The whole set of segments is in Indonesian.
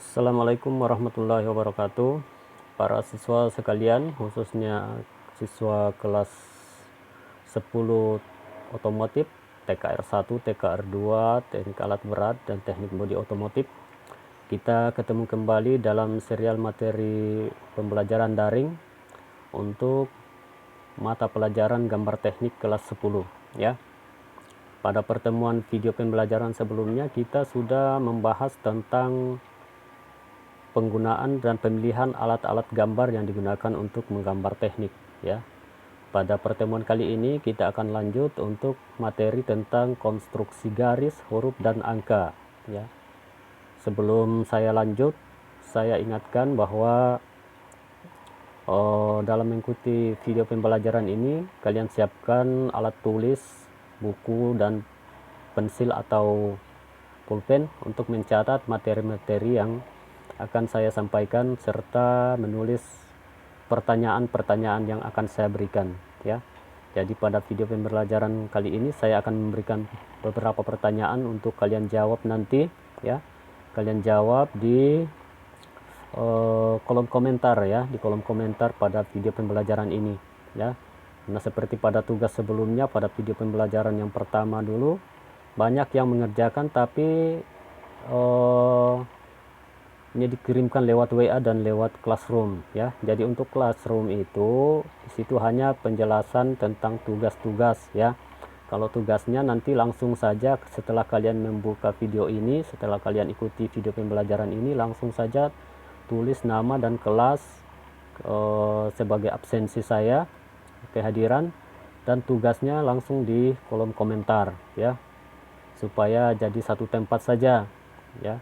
Assalamualaikum warahmatullahi wabarakatuh. Para siswa sekalian, khususnya siswa kelas 10 otomotif, TKR 1, TKR 2, teknik alat berat, dan teknik bodi otomotif. Kita ketemu kembali dalam serial materi pembelajaran daring untuk mata pelajaran gambar teknik kelas 10 ya. Pada pertemuan video pembelajaran sebelumnya kita sudah membahas tentang penggunaan dan pemilihan alat-alat gambar yang digunakan untuk menggambar teknik ya. Pada pertemuan kali ini kita akan lanjut untuk materi tentang konstruksi garis, huruf, dan angka ya. Sebelum saya lanjut, saya ingatkan bahwa dalam mengikuti video pembelajaran ini kalian siapkan alat tulis, buku, dan pensil atau pulpen untuk mencatat materi-materi yang akan saya sampaikan serta menulis pertanyaan-pertanyaan yang akan saya berikan ya. Jadi pada video pembelajaran kali ini saya akan memberikan beberapa pertanyaan untuk kalian jawab nanti ya. Kalian jawab di kolom komentar ya, di kolom komentar pada video pembelajaran ini ya. Nah, seperti pada tugas sebelumnya, pada video pembelajaran yang pertama dulu banyak yang mengerjakan tapi ini dikirimkan lewat WA dan lewat Classroom ya. Jadi untuk Classroom itu disitu hanya penjelasan tentang tugas-tugas ya. Kalau tugasnya nanti langsung saja setelah kalian membuka video ini, setelah kalian ikuti video pembelajaran ini, langsung saja tulis nama dan kelas sebagai absensi saya, kehadiran, dan tugasnya langsung di kolom komentar ya, supaya jadi satu tempat saja ya,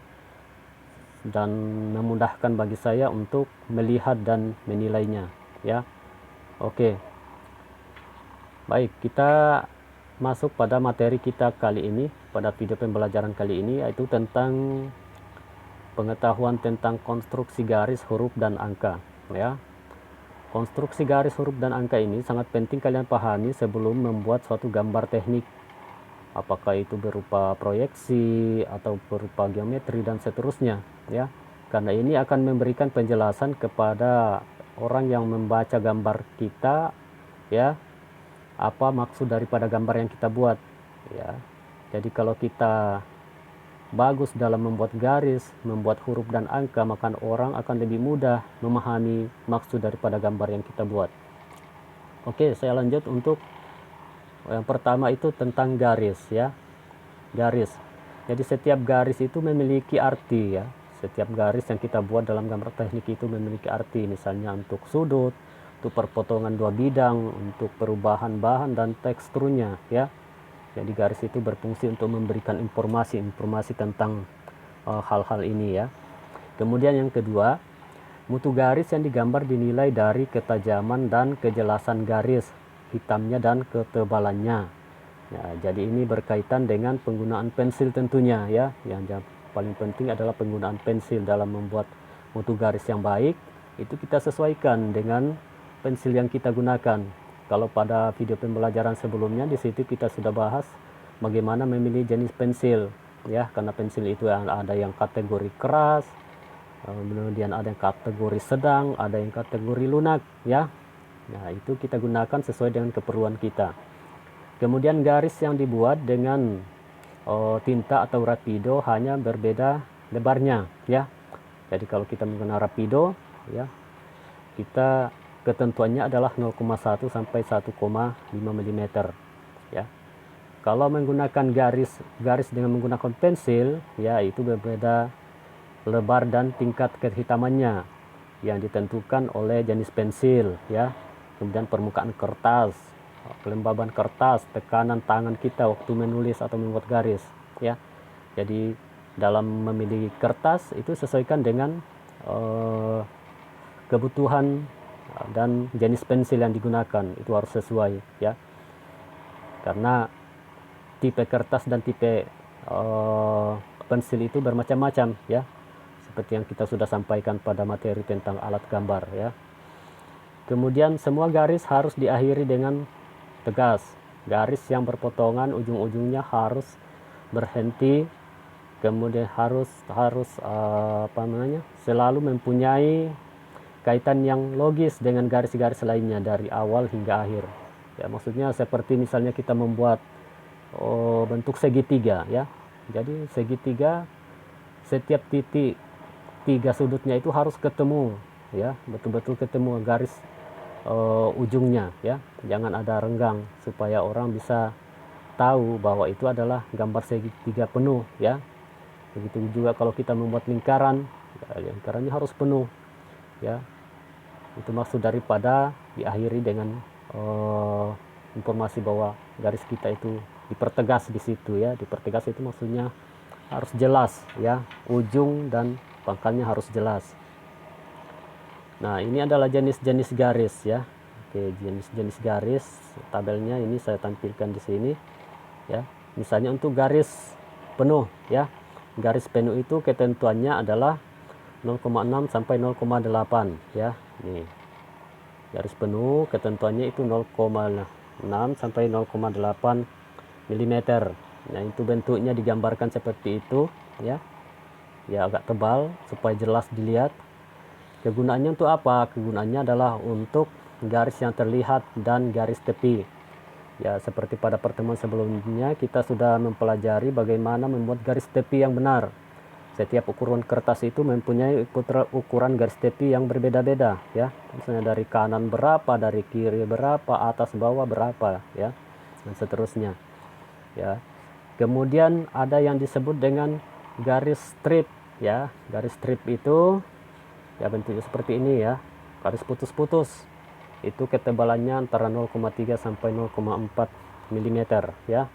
dan memudahkan bagi saya untuk melihat dan menilainya ya. Oke, baik, kita masuk pada materi kita kali ini, pada video pembelajaran kali ini, yaitu tentang pengetahuan tentang konstruksi garis, huruf, dan angka ya. Konstruksi garis, huruf, dan angka ini sangat penting kalian pahami sebelum membuat suatu gambar teknik, apakah itu berupa proyeksi atau berupa geometri dan seterusnya ya. Karena ini akan memberikan penjelasan kepada orang yang membaca gambar kita ya, apa maksud daripada gambar yang kita buat ya. Jadi kalau kita bagus dalam membuat garis, membuat huruf dan angka, maka orang akan lebih mudah memahami maksud daripada gambar yang kita buat. Oke, saya lanjut untuk yang pertama itu tentang garis ya. Garis. Jadi setiap garis itu memiliki arti ya. Setiap garis yang kita buat dalam gambar teknik itu memiliki arti. Misalnya untuk sudut, untuk perpotongan dua bidang, untuk perubahan bahan dan teksturnya ya. Jadi garis itu berfungsi untuk memberikan informasi tentang hal-hal ini ya. Kemudian yang kedua, mutu garis yang digambar dinilai dari ketajaman dan kejelasan garis, hitamnya dan ketebalannya. Ya, jadi ini berkaitan dengan penggunaan pensil tentunya ya. Yang paling penting adalah penggunaan pensil dalam membuat mutu garis yang baik. Itu kita sesuaikan dengan pensil yang kita gunakan. Kalau pada video pembelajaran sebelumnya di situ kita sudah bahas bagaimana memilih jenis pensil ya, karena pensil itu ada yang kategori keras, kemudian ada yang kategori sedang, ada yang kategori lunak ya. Nah, itu kita gunakan sesuai dengan keperluan kita. Kemudian garis yang dibuat dengan tinta atau rapido hanya berbeda lebarnya ya. Jadi kalau kita menggunakan rapido ya, kita ketentuannya adalah 0,1 sampai 1,5 mm ya. Kalau menggunakan garis dengan menggunakan pensil ya, itu berbeda lebar dan tingkat kehitamannya yang ditentukan oleh jenis pensil ya. Kemudian permukaan kertas, kelembaban kertas, tekanan tangan kita waktu menulis atau membuat garis ya. Jadi dalam memilih kertas itu sesuaikan dengan kebutuhan dan jenis pensil yang digunakan, itu harus sesuai ya, karena tipe kertas dan tipe pensil itu bermacam-macam ya, seperti yang kita sudah sampaikan pada materi tentang alat gambar ya. Kemudian semua garis harus diakhiri dengan tegas. Garis yang berpotongan ujung-ujungnya harus berhenti kemudian harus selalu mempunyai kaitan yang logis dengan garis-garis lainnya dari awal hingga akhir. Ya, maksudnya seperti misalnya kita membuat bentuk segitiga ya. Jadi segitiga, setiap titik tiga sudutnya itu harus ketemu ya, betul-betul ketemu garis ujungnya ya. Jangan ada renggang supaya orang bisa tahu bahwa itu adalah gambar segitiga penuh ya. Begitu juga kalau kita membuat lingkaran, ya, lingkarannya harus penuh ya. Itu maksud daripada diakhiri dengan informasi bahwa garis kita itu dipertegas di situ ya. Dipertegas itu maksudnya harus jelas ya, ujung dan pangkalnya harus jelas. Nah, ini adalah jenis-jenis garis ya. Oke, jenis-jenis garis, tabelnya ini saya tampilkan di sini ya. Misalnya untuk garis penuh ya. Garis penuh itu ketentuannya adalah 0,6 sampai 0,8 ya. Nih. Garis penuh ketentuannya itu 0,6 sampai 0,8 mm. Nah, itu bentuknya digambarkan seperti itu ya. Ya, agak tebal supaya jelas dilihat. Kegunaannya untuk apa? Kegunaannya adalah untuk garis yang terlihat dan garis tepi. Ya, seperti pada pertemuan sebelumnya kita sudah mempelajari bagaimana membuat garis tepi yang benar. Setiap ukuran kertas itu mempunyai ukuran garis tepi yang berbeda-beda ya. Misalnya dari kanan berapa, dari kiri berapa, atas bawah berapa ya, dan seterusnya. Ya. Kemudian ada yang disebut dengan garis strip ya. Garis strip itu ya bentuknya seperti ini ya. Garis putus-putus. Itu ketebalannya antara 0,3 sampai 0,4 mm ya.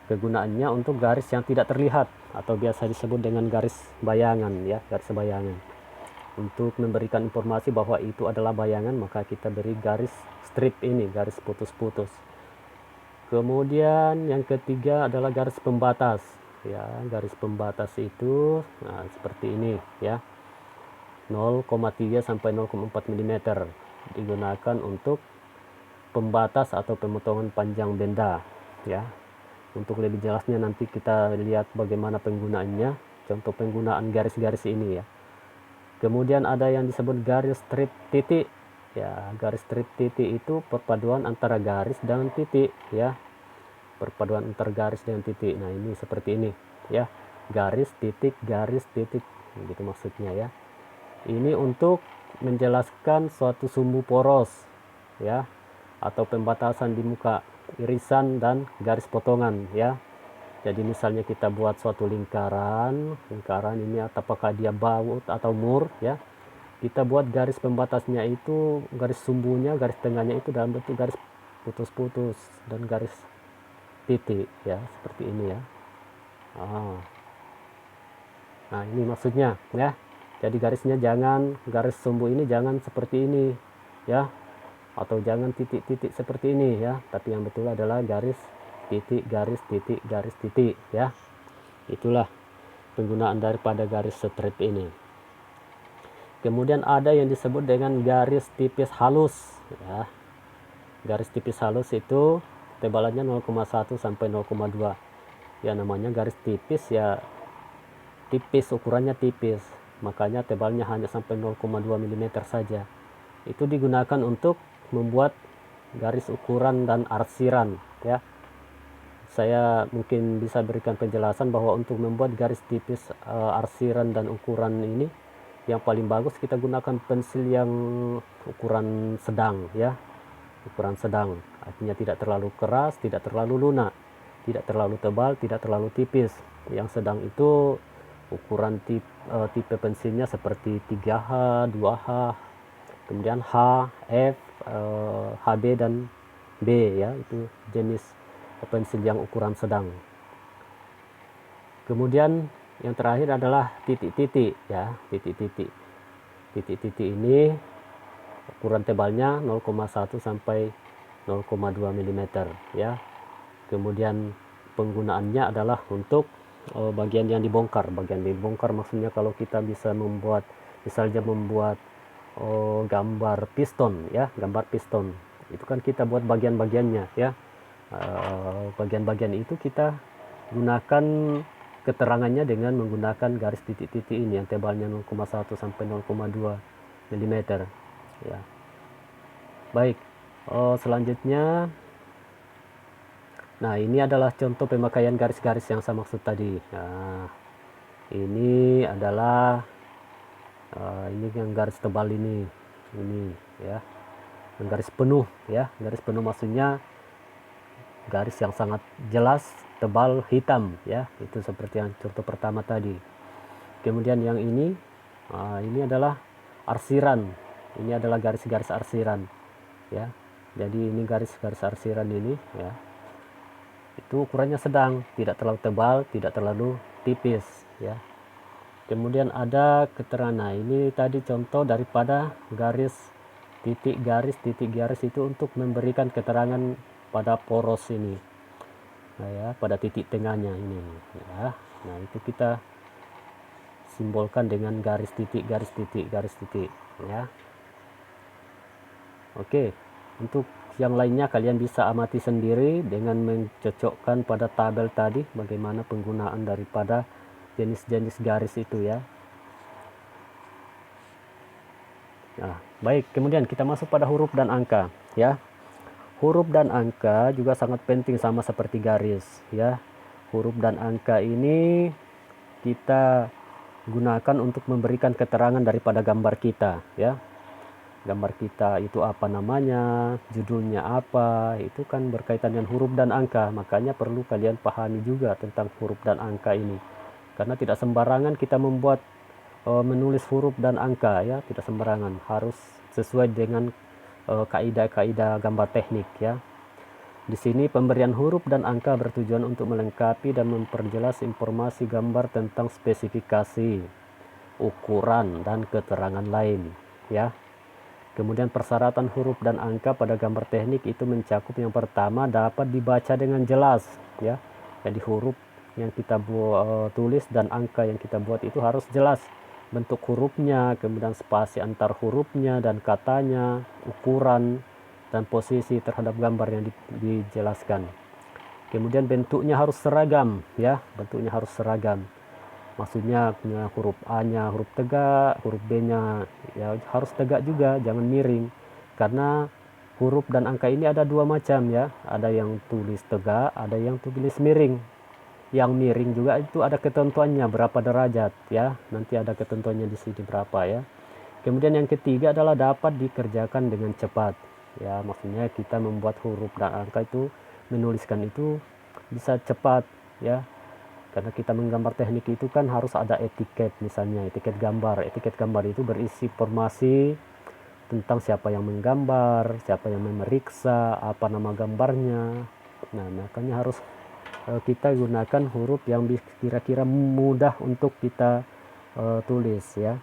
Kegunaannya untuk garis yang tidak terlihat atau biasa disebut dengan garis bayangan ya, garis bayangan. Untuk memberikan informasi bahwa itu adalah bayangan, maka kita beri garis strip ini, garis putus-putus. Kemudian yang ketiga adalah garis pembatas ya. Garis pembatas itu nah, seperti ini ya. 0,3 sampai 0,4 mm digunakan untuk pembatas atau pemotongan panjang benda ya. Untuk lebih jelasnya nanti kita lihat bagaimana penggunaannya, contoh penggunaan garis-garis ini ya. Kemudian ada yang disebut garis strip titik ya. Garis strip titik itu perpaduan antara garis dengan titik ya. Perpaduan antara garis dengan titik. Nah, ini seperti ini ya. Garis titik gitu maksudnya ya. Ini untuk menjelaskan suatu sumbu poros ya, atau pembatasan di muka irisan dan garis potongan ya. Jadi misalnya kita buat suatu lingkaran ini apakah dia baut atau mur ya. Kita buat garis pembatasnya itu, garis sumbunya, garis tengahnya itu dalam bentuk garis putus-putus dan garis titik ya, seperti ini ya. Nah, ini maksudnya ya. Jadi garisnya jangan, garis sumbu ini jangan seperti ini ya, atau jangan titik-titik seperti ini ya, tapi yang betul adalah garis titik ya. Itulah penggunaan daripada garis strip ini. Kemudian ada yang disebut dengan garis tipis halus ya. Garis tipis halus itu tebalannya 0,1 sampai 0,2 ya. Namanya garis tipis ya, tipis, ukurannya tipis, makanya tebalnya hanya sampai 0,2 mm saja. Itu digunakan untuk membuat garis ukuran dan arsiran ya. Saya mungkin bisa berikan penjelasan bahwa untuk membuat garis tipis, arsiran dan ukuran ini yang paling bagus kita gunakan pensil yang ukuran sedang ya. Ukuran sedang artinya tidak terlalu keras, tidak terlalu lunak, tidak terlalu tebal, tidak terlalu tipis. Yang sedang itu ukuran tipe pensilnya seperti 3H, 2H, kemudian H, F, HB dan B ya. Itu jenis pensil yang ukuran sedang. Kemudian yang terakhir adalah titik-titik ya. Titik-titik ini ukuran tebalnya 0,1 sampai 0,2 mm ya. Kemudian penggunaannya adalah untuk bagian yang dibongkar. Bagian dibongkar maksudnya kalau kita bisa membuat, misalnya membuat gambar piston ya, gambar piston itu kan kita buat bagian-bagiannya ya. Bagian-bagian itu kita gunakan keterangannya dengan menggunakan garis titik-titik ini yang tebalnya 0,1 sampai 0,2 mm ya. Baik, selanjutnya, nah ini adalah contoh pemakaian garis-garis yang saya maksud tadi. Nah, ini adalah ini yang garis tebal ini ya, yang garis penuh ya. Garis penuh maksudnya garis yang sangat jelas, tebal, hitam ya. Itu seperti yang contoh pertama tadi. Kemudian yang ini adalah arsiran. Ini adalah garis-garis arsiran ya. Jadi ini garis-garis arsiran ini ya, itu ukurannya sedang, tidak terlalu tebal, tidak terlalu tipis ya. Kemudian ada keterangan. Nah, ini tadi contoh daripada garis titik garis itu untuk memberikan keterangan pada poros ini. Nah ya, pada titik tengahnya ini ya. Nah, itu kita simbolkan dengan garis titik ya. Oke, untuk yang lainnya kalian bisa amati sendiri dengan mencocokkan pada tabel tadi bagaimana penggunaan daripada jenis-jenis garis itu ya. Nah, baik, kemudian kita masuk pada huruf dan angka ya. Huruf dan angka juga sangat penting sama seperti garis ya. Huruf dan angka ini kita gunakan untuk memberikan keterangan daripada gambar kita ya. Gambar kita itu apa namanya, judulnya apa, itu kan berkaitan dengan huruf dan angka. Makanya perlu kalian pahami juga tentang huruf dan angka ini, karena tidak sembarangan kita membuat menulis huruf dan angka ya, tidak sembarangan, harus sesuai dengan kaidah-kaidah gambar teknik ya. Di sini pemberian huruf dan angka bertujuan untuk melengkapi dan memperjelas informasi gambar tentang spesifikasi, ukuran, dan keterangan lain ya. Kemudian persyaratan huruf dan angka pada gambar teknik itu mencakup yang pertama, dapat dibaca dengan jelas ya. Jadi huruf yang kita tulis dan angka yang kita buat itu harus jelas bentuk hurufnya, kemudian spasi antar hurufnya dan katanya, ukuran dan posisi terhadap gambar yang dijelaskan. Kemudian bentuknya harus seragam ya, bentuknya harus seragam. Maksudnya huruf A-nya huruf tegak, huruf B-nya ya harus tegak juga, jangan miring. Karena huruf dan angka ini ada dua macam ya, ada yang tulis tegak, ada yang tulis miring. Yang miring juga itu ada ketentuannya berapa derajat ya, nanti ada ketentuannya di sini berapa ya. Kemudian yang ketiga adalah dapat dikerjakan dengan cepat ya, maksudnya kita membuat huruf dan angka itu, menuliskan itu bisa cepat ya. Karena kita menggambar teknik itu kan harus ada etiket, misalnya etiket gambar. Etiket gambar itu berisi informasi tentang siapa yang menggambar, siapa yang memeriksa, apa nama gambarnya. Nah, makanya harus kita gunakan huruf yang kira-kira mudah untuk kita tulis ya.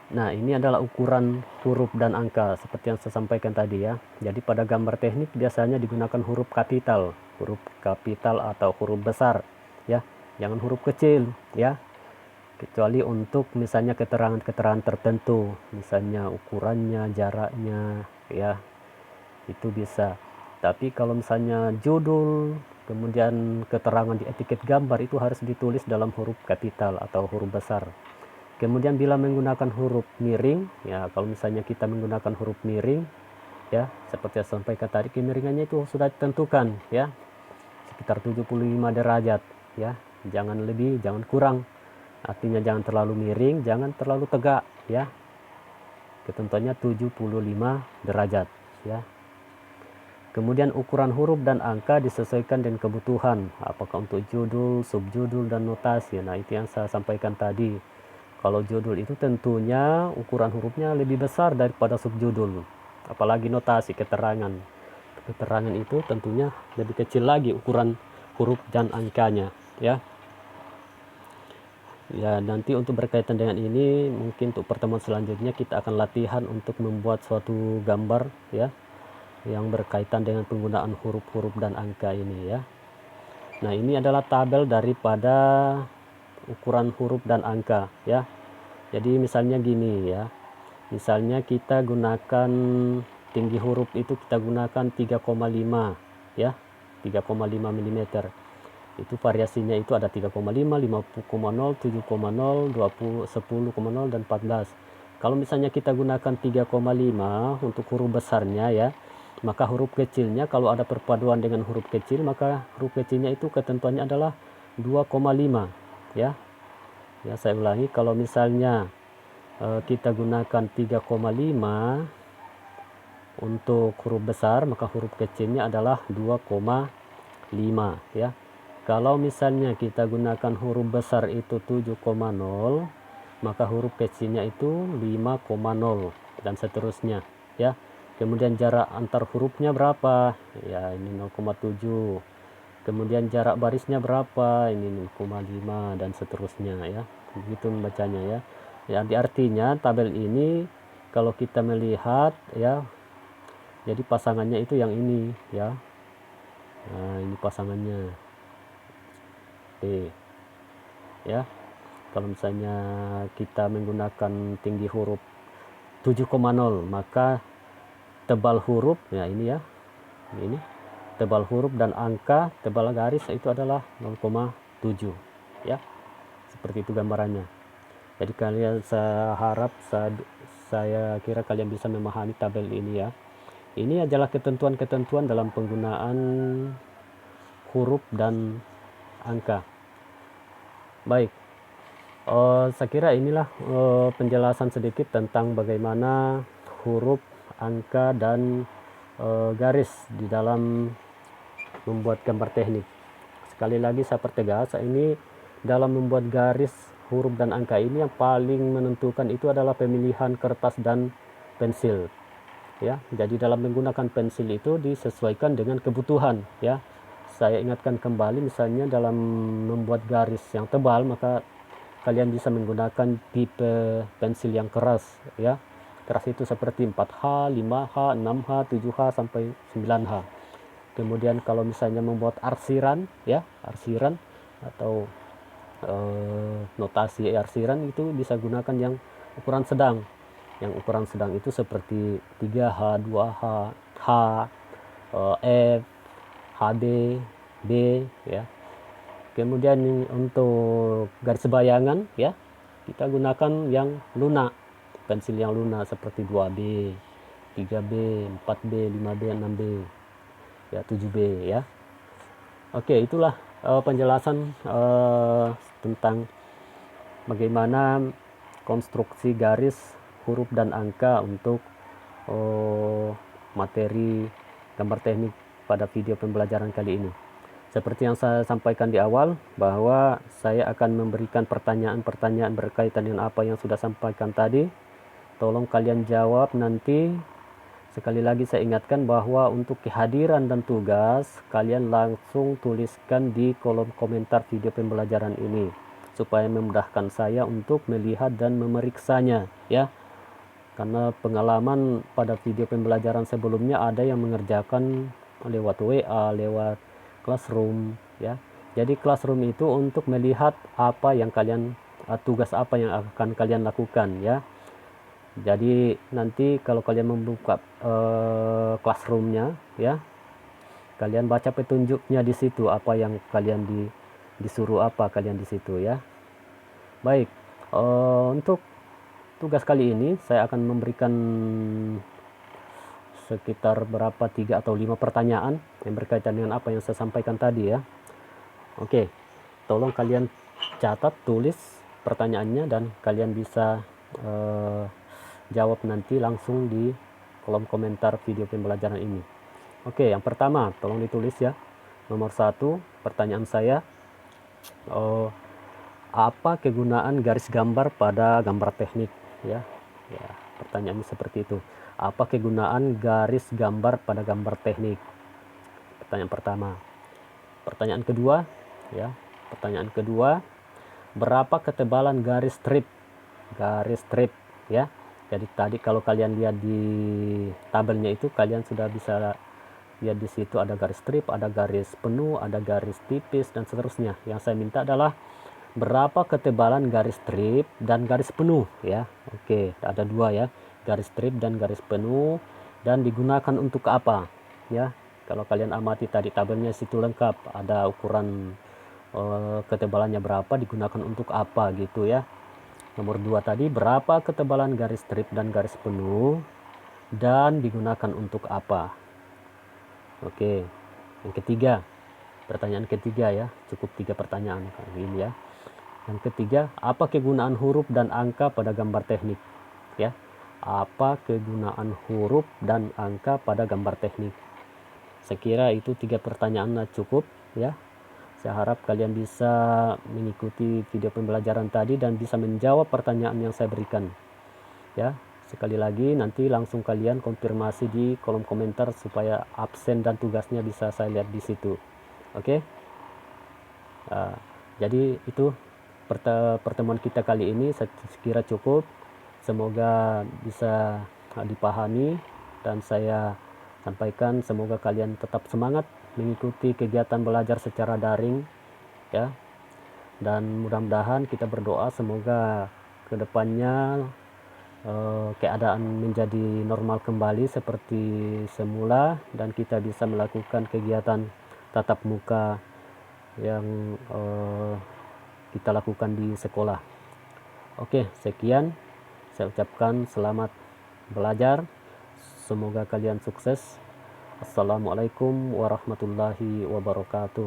Nah, ini adalah ukuran huruf dan angka seperti yang saya sampaikan tadi ya. Jadi pada gambar teknik biasanya digunakan huruf kapital atau huruf besar ya. Jangan huruf kecil ya. Kecuali untuk misalnya keterangan-keterangan tertentu, misalnya ukurannya, jaraknya ya. Itu bisa. Tapi kalau misalnya judul, kemudian keterangan di etiket gambar itu harus ditulis dalam huruf kapital atau huruf besar. Kemudian bila menggunakan huruf miring ya, kalau misalnya kita menggunakan huruf miring ya, seperti yang saya sampaikan tadi, kemiringannya itu sudah ditentukan ya, sekitar 75 derajat ya, jangan lebih, jangan kurang. Artinya jangan terlalu miring, jangan terlalu tegak ya. Ketentuannya 75 derajat ya. Kemudian ukuran huruf dan angka disesuaikan dengan kebutuhan, apakah untuk judul, subjudul, dan notasi. Nah, itu yang saya sampaikan tadi. Kalau judul itu tentunya ukuran hurufnya lebih besar daripada subjudul. Apalagi notasi, keterangan. Keterangan itu tentunya lebih kecil lagi ukuran huruf dan angkanya ya. Ya, nanti untuk berkaitan dengan ini mungkin untuk pertemuan selanjutnya kita akan latihan untuk membuat suatu gambar ya, yang berkaitan dengan penggunaan huruf-huruf dan angka ini ya. Nah, ini adalah tabel daripada ukuran huruf dan angka ya. Jadi misalnya gini ya, misalnya kita gunakan tinggi huruf itu kita gunakan 3,5 ya, 3,5 mm. Itu variasinya itu ada 3,5, 50,0, 7,0, 20, 10,0 dan 14. Kalau misalnya kita gunakan 3,5 untuk huruf besarnya ya, maka huruf kecilnya kalau ada perpaduan dengan huruf kecil, maka huruf kecilnya itu ketentuannya adalah 2,5 ya. Ya, saya ulangi, kalau misalnya kita gunakan 3,5 untuk huruf besar, maka huruf kecilnya adalah 2,5 ya. Kalau misalnya kita gunakan huruf besar itu 7,0, maka huruf kecilnya itu 5,0 dan seterusnya ya. Kemudian jarak antar hurufnya berapa? Ya, ini 0,7. Kemudian jarak barisnya berapa? Ini 0,5 dan seterusnya ya. Begitu membacanya ya. Jadi artinya tabel ini kalau kita melihat ya, jadi pasangannya itu yang ini ya. Nah, ini pasangannya ya. Kalau misalnya kita menggunakan tinggi huruf 7,0, maka tebal huruf ya ini ya. Ini tebal huruf dan angka tebal garis itu adalah 0,7 ya. Seperti itu gambarannya. Jadi kalian, saya harap saya kira kalian bisa memahami tabel ini ya. Ini adalah ketentuan-ketentuan dalam penggunaan huruf dan angka. Baik, saya kira inilah penjelasan sedikit tentang bagaimana huruf, angka, dan garis di dalam membuat gambar teknik. Sekali lagi saya pertegas, ini dalam membuat garis, huruf, dan angka ini yang paling menentukan itu adalah pemilihan kertas dan pensil ya. Jadi dalam menggunakan pensil itu disesuaikan dengan kebutuhan ya. Saya ingatkan kembali, misalnya dalam membuat garis yang tebal, maka kalian bisa menggunakan tipe pensil yang keras ya. Keras itu seperti 4H, 5H, 6H, 7H sampai 9H. Kemudian kalau misalnya membuat arsiran ya, arsiran atau notasi arsiran, itu bisa gunakan yang ukuran sedang. Yang ukuran sedang itu seperti 3H, 2H, H, F, HB, B ya. Kemudian untuk garis bayangan ya, kita gunakan yang lunak, pensil yang lunak seperti 2B, 3B, 4B, 5B, 6B ya, 7B ya. Oke, itulah penjelasan tentang bagaimana konstruksi garis, huruf, dan angka untuk materi gambar teknik pada video pembelajaran kali ini. Seperti yang saya sampaikan di awal, bahwa saya akan memberikan pertanyaan-pertanyaan berkaitan dengan apa yang sudah sampaikan tadi. Tolong kalian jawab nanti. Sekali lagi saya ingatkan bahwa untuk kehadiran dan tugas, kalian langsung tuliskan di kolom komentar video pembelajaran ini, supaya memudahkan saya untuk melihat dan memeriksanya ya. Karena pengalaman pada video pembelajaran sebelumnya ada yang mengerjakan lewat WA, lewat Classroom ya. Jadi Classroom itu untuk melihat apa yang kalian, tugas apa yang akan kalian lakukan ya. Jadi nanti kalau kalian membuka Classroom-nya ya, kalian baca petunjuknya di situ, apa yang kalian disuruh apa kalian di situ ya. Baik, untuk tugas kali ini saya akan memberikan sekitar 3 atau 5 pertanyaan yang berkaitan dengan apa yang saya sampaikan tadi ya. Oke, tolong kalian catat, tulis pertanyaannya, dan kalian bisa jawab nanti langsung di kolom komentar video pembelajaran ini. Oke, yang pertama tolong ditulis ya. Nomor 1, pertanyaan saya, apa kegunaan garis gambar pada gambar teknik ya. Ya, pertanyaannya seperti itu. Apa kegunaan garis gambar pada gambar teknik? Pertanyaan pertama. Pertanyaan kedua ya. Pertanyaan kedua, berapa ketebalan garis strip? Garis strip ya. Jadi tadi kalau kalian lihat di tabelnya itu, kalian sudah bisa lihat di situ ada garis strip, ada garis penuh, ada garis tipis, dan seterusnya. Yang saya minta adalah berapa ketebalan garis strip dan garis penuh ya. Oke, ada 2 ya, garis strip dan garis penuh, dan digunakan untuk apa ya. Kalau kalian amati tadi tabelnya situ lengkap, ada ukuran ketebalannya berapa, digunakan untuk apa gitu ya. Nomor 2 tadi, berapa ketebalan garis strip dan garis penuh dan digunakan untuk apa. Oke, yang ketiga, pertanyaan ketiga ya, cukup 3 pertanyaan kali ini ya. Yang ketiga, apa kegunaan huruf dan angka pada gambar teknik ya. Apa kegunaan huruf dan angka pada gambar teknik. Saya kira itu 3 pertanyaan cukup ya. Saya harap kalian bisa mengikuti video pembelajaran tadi dan bisa menjawab pertanyaan yang saya berikan ya. Sekali lagi nanti langsung kalian konfirmasi di kolom komentar supaya absen dan tugasnya bisa saya lihat di situ. Oke. Jadi itu pertemuan kita kali ini saya kira cukup. Semoga bisa dipahami dan saya sampaikan, semoga kalian tetap semangat mengikuti kegiatan belajar secara daring ya. Dan mudah-mudahan kita berdoa semoga kedepannya keadaan menjadi normal kembali seperti semula dan kita bisa melakukan kegiatan tatap muka yang kita lakukan di sekolah. Oke, sekian. Saya ucapkan selamat belajar. Semoga kalian sukses. Assalamualaikum warahmatullahi wabarakatuh.